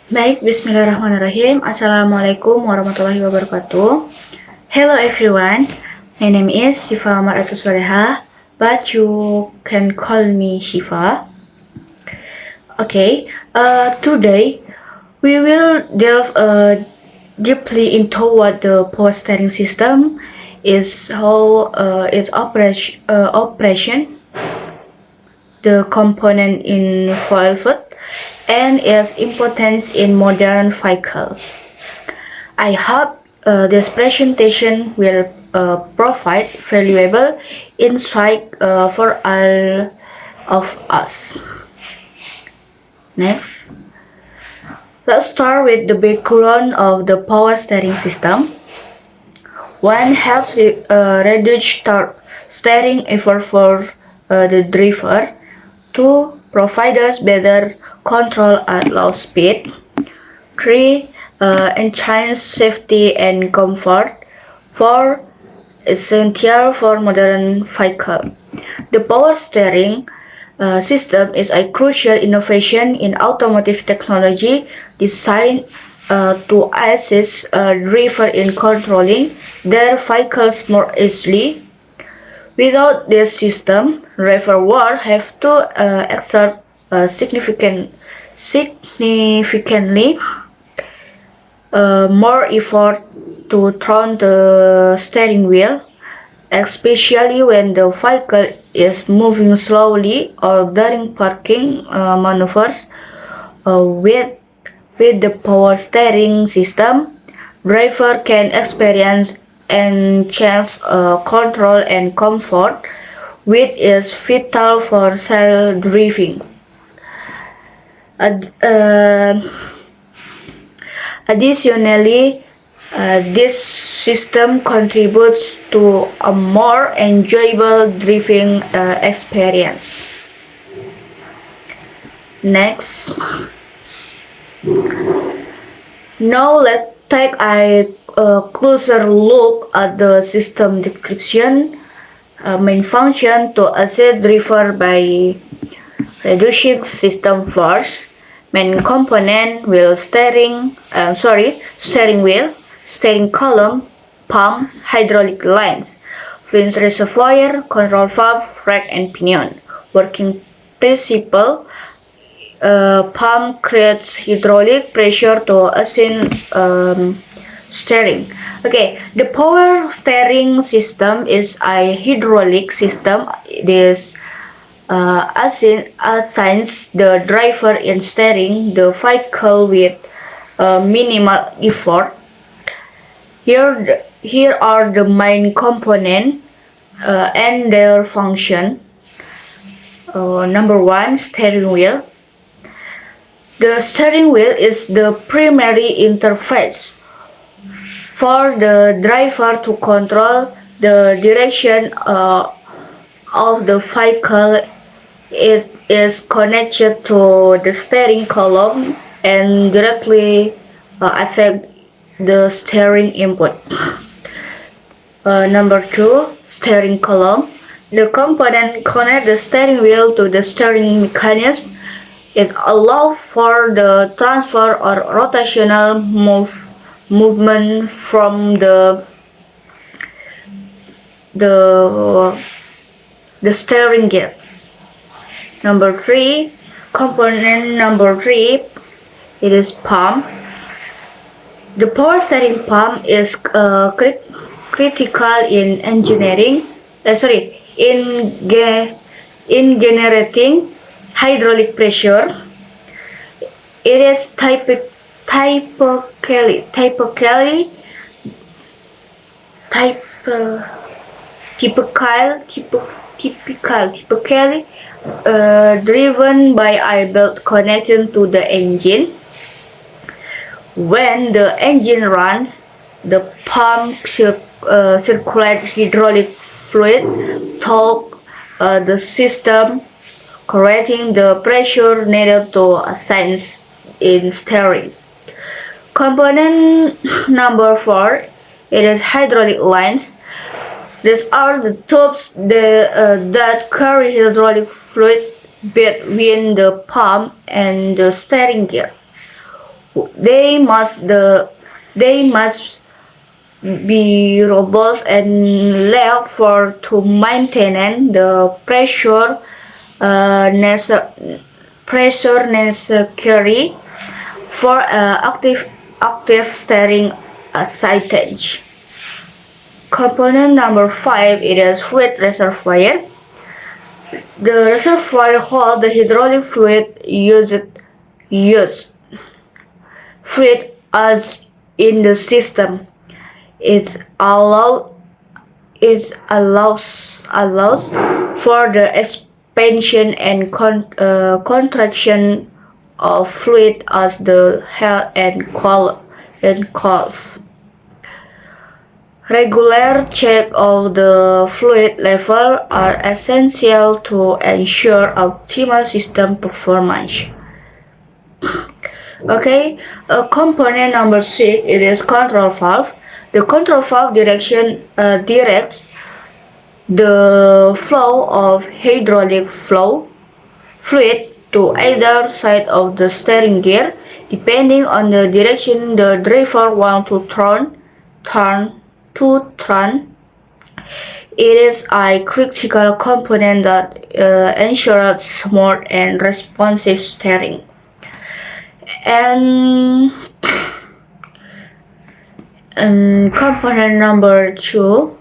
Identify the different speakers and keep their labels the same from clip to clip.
Speaker 1: Baik, bismillahirrahmanirrahim. Assalamualaikum warahmatullahi wabarakatuh. Hello everyone, my name is Shifa Maratul Soleha, but you can call me Shifa. Today we will delve deeply into what the power steering system is, how its operation, the component involved, and its importance in modern vehicle. I hope this presentation will provide valuable insight for all of us. Next, let's start with the background of the power steering system. One helps reduce steering effort for the driver. Two, provide us better control at low speed. Three, enhance safety and comfort. Four, essential for modern vehicle. The power steering system is a crucial innovation in automotive technology designed to assist driver in controlling their vehicles more easily. Without this system, driver would have to exert significantly more effort to turn the steering wheel, especially when the vehicle is moving slowly or during parking maneuvers. With the power steering system, driver can experience and change control and comfort, which is vital for self-driving. Additionally, this system contributes to a more enjoyable driving experience. Next, now let's take a closer look at the system description. Main function to assist driver by reducing system force. Main component wheel steering wheel, steering column, pump, hydraulic lines, fluid reservoir, control valve, rack and pinion. Working principle, pump creates hydraulic pressure to ascend steering. Okay, the power steering system is a hydraulic system. This assigns the driver in steering the vehicle with minimal effort. Here are the main components and their function. Number one, steering wheel. The steering wheel is the primary interface for the driver to control the direction of the vehicle. It is connected to the steering column and directly affect the steering input. Number two, steering column. The component connect the steering wheel to the steering mechanism. It allows for the transfer or rotational movement from the steering gear. Component number three, it is pump. The power steering pump is critical in generating hydraulic pressure. It is typically driven by a belt connection to the engine. When the engine runs, the pump circulates hydraulic fluid through the system, creating the pressure needed to assign in steering. Component number four, it is hydraulic lines. These are the tubes that carry hydraulic fluid between the pump and the steering gear. They must be robust and left for to maintain the pressure necessary for active steering sightage. Component number 5 is fluid reservoir. The reservoir holds the hydraulic used fluid as in the system. It allows for the expansion and contraction of fluid as the heat and cools. Regular check of the fluid level are essential to ensure optimal system performance. Okay, component number 6 it is control valve. The control valve directs the flow of hydraulic fluid to either side of the steering gear, depending on the direction the driver wants to turn. It is a critical component that ensures smooth and responsive steering. And component number 2,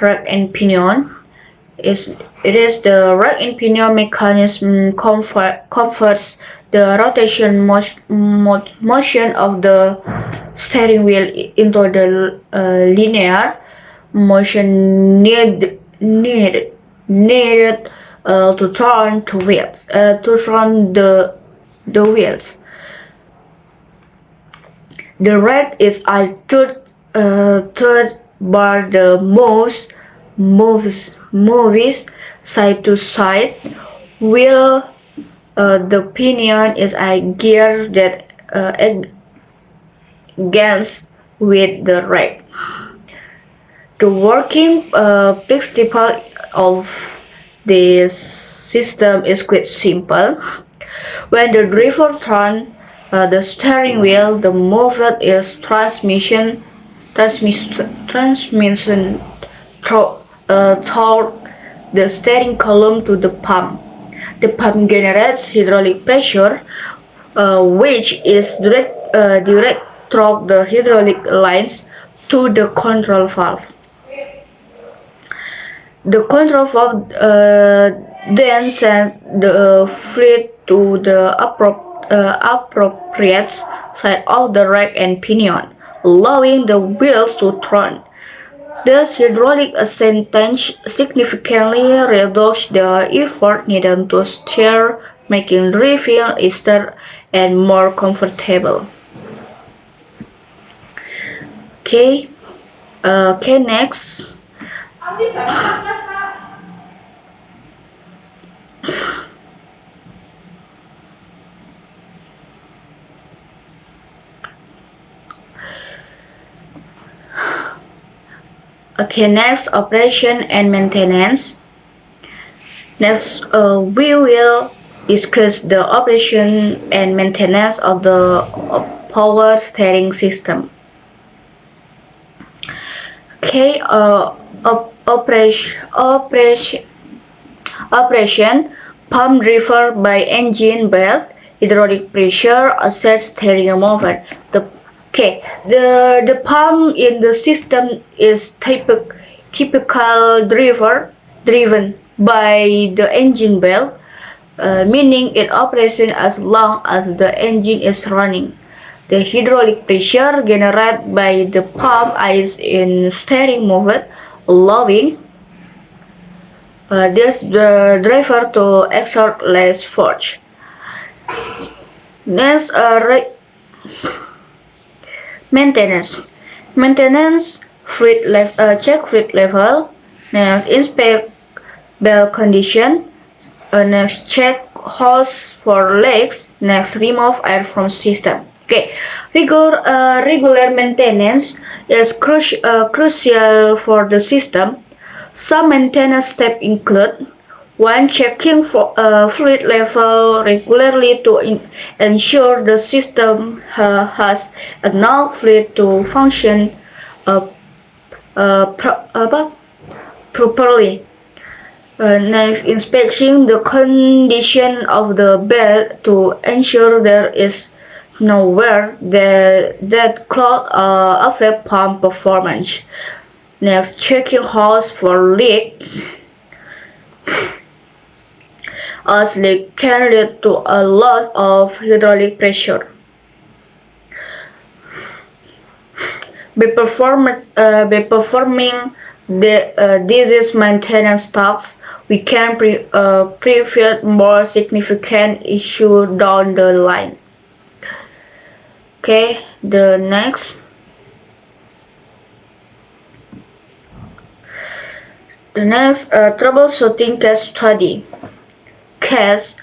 Speaker 1: rack and pinion. It is the rack and pinion mechanism converts the rotation motion of the steering wheel into the linear motion needed to turn the wheels. The rack is a third bar that moves side to side, while the pinion is a gear that against with the rack. The working principle of this system is quite simple. When the driver turns the steering wheel, the movement is transmission toward the steering column to the pump. The pump generates hydraulic pressure, which is direct through the hydraulic lines to the control valve. The control valve then sends the fluid to the appropriate side of the rack and pinion, allowing the wheels to turn. Thus, hydraulic assistance significantly reduces the effort needed to steer, making driving easier and more comfortable. Okay, next. Okay, next, operation and maintenance. Next, we will discuss the operation and maintenance of the power steering system. Okay, operation, pump driven by engine belt, hydraulic pressure, assist steering movement. The pump in the system is typical driven by the engine belt, meaning it operates as long as the engine is running. The hydraulic pressure generated by the pump aids in steering movement, allowing the driver to exert less force. Next, maintenance. Check fluid level. Next, inspect belt condition. Next, check hose for leaks. Next, remove air from system. Okay, regular maintenance is crucial for the system. Some maintenance steps include When checking for fluid level regularly to ensure the system has enough fluid to function uh, properly. Next, inspecting the condition of the belt to ensure there is no wear that clog affect pump performance. Next, checking holes for leak, as leak can lead to a loss of hydraulic pressure. By performing disease maintenance tasks, we can prevent more significant issues down the line. Okay, the next troubleshooting case study. Case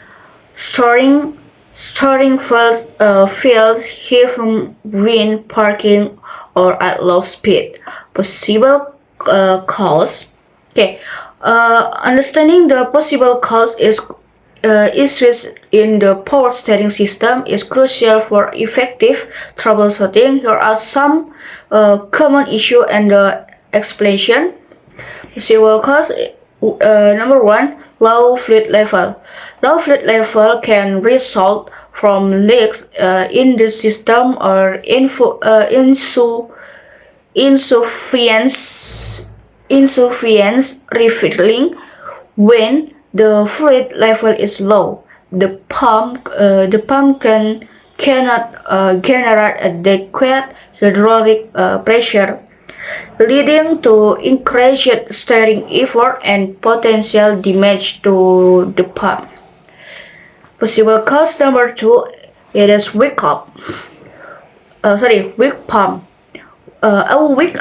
Speaker 1: storing fuels heavy when parking or at low speed. Possible cause. Okay, understanding the possible cause is issues in the power steering system is crucial for effective troubleshooting. Here are some common issues and the explanation. Possible cause. Number one, low fluid level. Low fluid level can result from leaks in the system or insufficient refilling. When the fluid level is low, the pump cannot generate adequate hydraulic pressure, leading to increased steering effort and potential damage to the pump. Possible cause number two, it is weak pump. A weak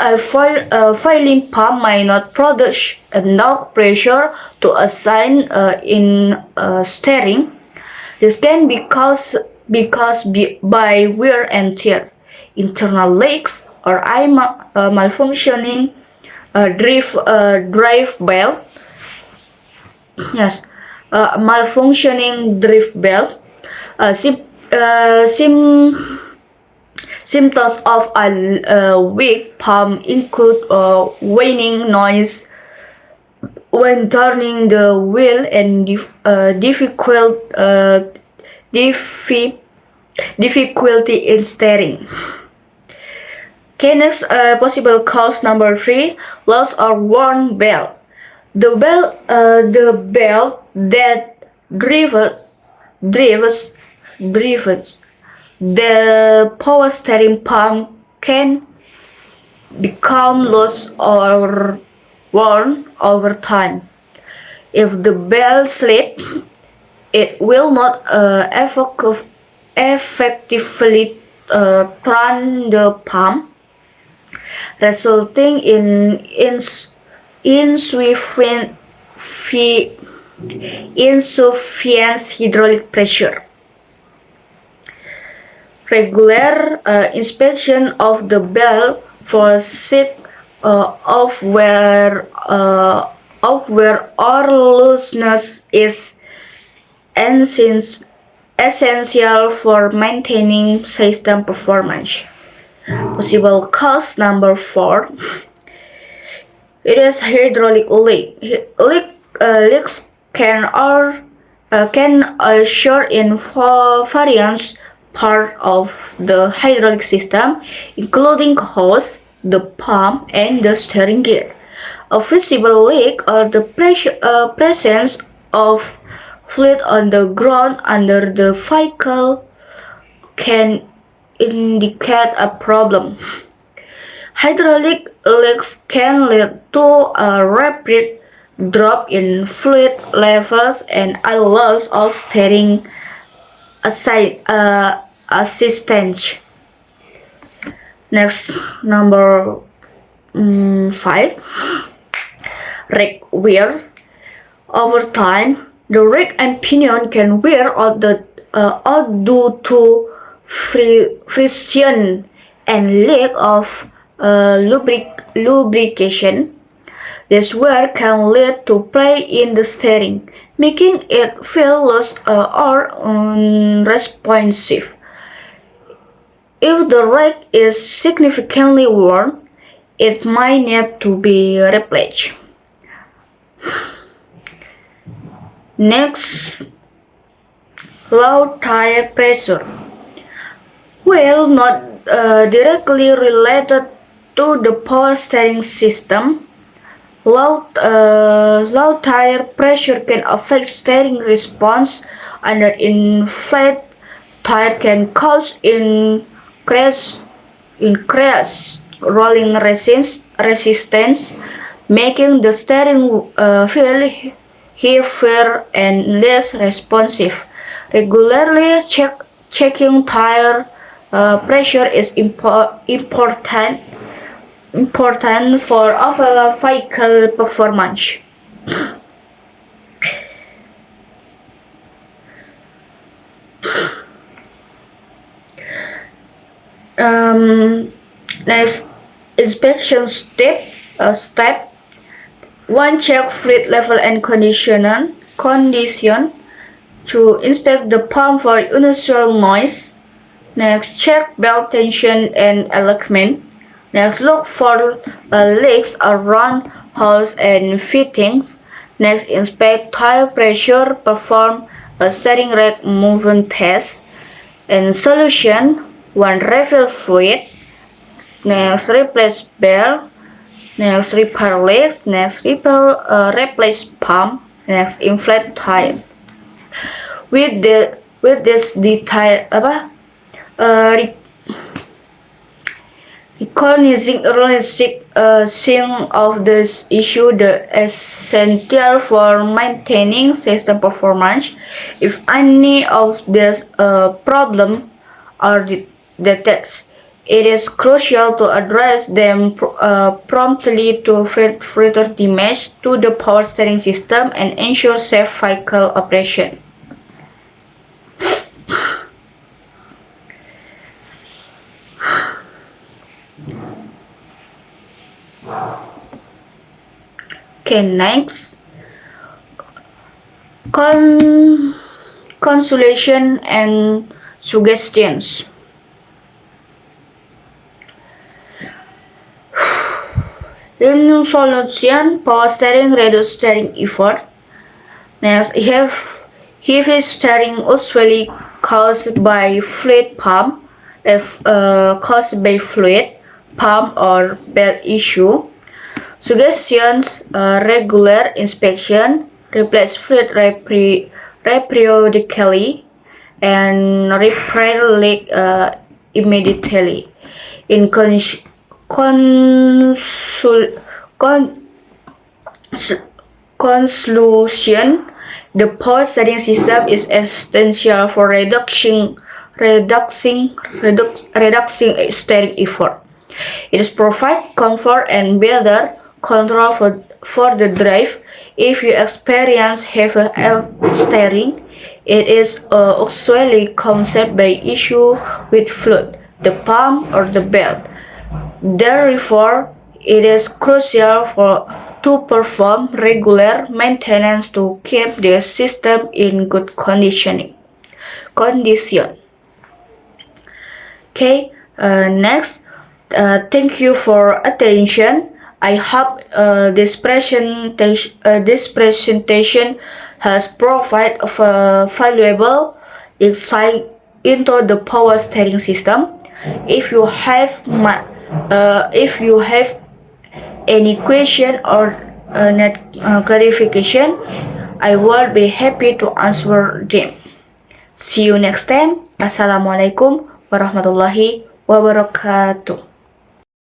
Speaker 1: filling pump might not produce enough pressure to assign in steering. This can be caused by wear and tear, internal leaks, or malfunctioning drive belt. Yes, malfunctioning drive belt. Symptoms of a weak pump include whining noise when turning the wheel and difficulty in steering. Okay, next possible cause number three, lost or worn belt. The belt that drives the power steering pump can become loose or worn over time. If the belt slips, it will not effectively turn the pump, resulting in insufficient hydraulic pressure. Regular inspection of the belt for signs of wear or looseness is essential for maintaining system performance. Possible cause number four, it is hydraulic leak. Leaks can occur in various parts of the hydraulic system, including hose, the pump, and the steering gear. A visible leak or the presence of fluid on the ground under the vehicle can indicate a problem. Hydraulic leaks can lead to a rapid drop in fluid levels and a loss of steering assistance. Next, number 5, rack wear. Over time, the rack and pinion can wear out due to friction and lack of lubrication. This wear can lead to play in the steering, making it feel loose or unresponsive. If the rack is significantly worn, it might need to be replaced. Next, low tire pressure. While not directly related to the power steering system, low tire pressure can affect steering response. Under inflated tire can cause increased rolling resistance, making the steering feel heavier and less responsive. Regularly checking tire pressure is important for overall vehicle performance. Next, inspection step 1. Check fluid level and condition. To inspect the pump for unusual noise. Next, check belt tension and alignment. Next, look for leaks around hose and fittings. Next, inspect tire pressure. Perform a steering rack movement test. And solution: 1. Refill fluid. Next, replace belt. Next, repair leaks. Next, replace pump. Next, inflate tires. With this detail recognizing of this issue the essential for maintaining system performance. If any of these problems are detected, it is crucial to address them promptly to further damage to the power steering system and ensure safe vehicle operation. Okay, next, consultation and suggestions. In solution, power steering reduce steering effort. Next, heavy steering usually caused by fluid pump or belt issue. Suggestions: regular inspection, replace fluid periodically, and repair leak immediately. In conclusion, the power steering system is essential for reducing steering effort. It provides comfort and better control for the drive. If you experience heavy steering, it is usually caused by issue with fluid, the pump, or the belt. Therefore, it is crucial to perform regular maintenance to keep the system in good condition. Okay, next, thank you for attention. I hope this presentation has provided valuable insight into the power steering system. If you have any question or need clarification, I will be happy to answer them. See you next time. Assalamualaikum warahmatullahi wabarakatuh.